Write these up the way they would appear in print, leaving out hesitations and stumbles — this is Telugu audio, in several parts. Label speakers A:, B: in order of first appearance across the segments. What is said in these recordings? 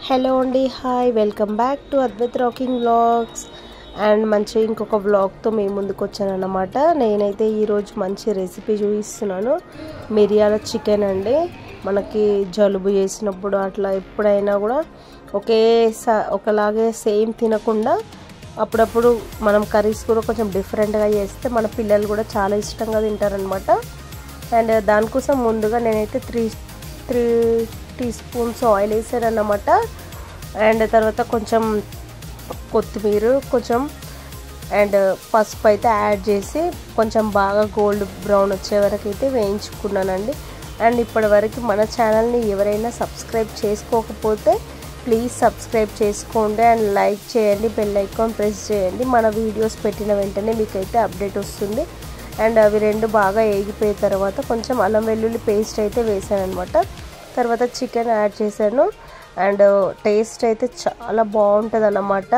A: హలో అండి, hi, welcome back to Advait rocking vlogs. And మంచి ఇంకొక వ్లాగ్తో మేము ముందుకు వచ్చానన్నమాట. నేనైతే ఈరోజు మంచి రెసిపీ చూపిస్తున్నాను. మిరియాల చికెన్ అండి. మనకి జలుబు చేసినప్పుడు అట్లా ఎప్పుడైనా కూడా ఒకలాగే సేమ్ తినకుండా అప్పుడప్పుడు మనం కర్రీస్ కూడా కొంచెం డిఫరెంట్గా చేస్తే మన పిల్లలు కూడా చాలా ఇష్టంగా తింటారనమాట. అండ్ దానికోసం ముందుగా నేనైతే త్రీ టీ స్పూన్స్ ఆయిల్ వేసాను అన్నమాట. అండ్ తర్వాత కొంచెం కొత్తిమీర అండ్ పసుపు అయితే యాడ్ చేసి కొంచెం బాగా గోల్డ్ బ్రౌన్ వచ్చే వరకు అయితే వేయించుకున్నానండి. అండ్ ఇప్పటి వరకు మన ఛానల్ని ఎవరైనా సబ్స్క్రైబ్ చేసుకోకపోతే ప్లీజ్ సబ్స్క్రైబ్ చేసుకోండి అండ్ లైక్ చేయండి, బెల్ ఐకాన్ ప్రెస్ చేయండి. మన వీడియోస్ పెట్టిన వెంటనే మీకైతే అప్డేట్ వస్తుంది. అండ్ అవి రెండు బాగా వేగిపోయిన తర్వాత కొంచెం అల్లం వెల్లుల్లి పేస్ట్ అయితే వేసాను అనమాట. తర్వాత చికెన్ యాడ్ చేశాను. అండ్ టేస్ట్ అయితే చాలా బాగుంటుంది అన్నమాట.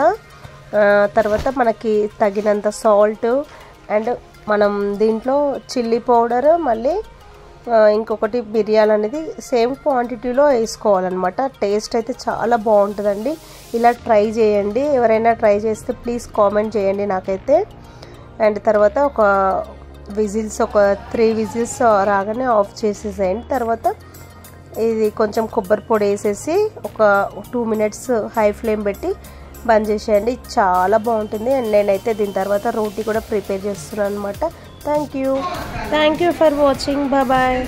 A: తర్వాత మనకి తగినంత సాల్ట్ అండ్ మనం దీంట్లో చిల్లీ పౌడర్ మళ్ళీ ఇంకొకటి మిరియాలు అనేది సేమ్ క్వాంటిటీలో వేసుకోవాలన్నమాట. టేస్ట్ అయితే చాలా బాగుంటుందండి. ఇలా ట్రై చేయండి. ఎవరైనా ట్రై చేస్తే ప్లీజ్ కామెంట్ చేయండి నాకైతే. అండ్ తర్వాత ఒక 3 విజిల్స్ రాగానే ఆఫ్ చేసేసేయండి. తర్వాత ఇది కొంచెం కొబ్బరి పొడి వేసేసి ఒక 2 మినిట్స్ హై ఫ్లేమ్ పెట్టి బంద్ చేసేయండి. చాలా బాగుంటుంది. అండ్ నేనైతే దీని తర్వాత రోటీ కూడా ప్రిపేర్ చేస్తున్నాను అనమాట. Thank you for watching. Bye.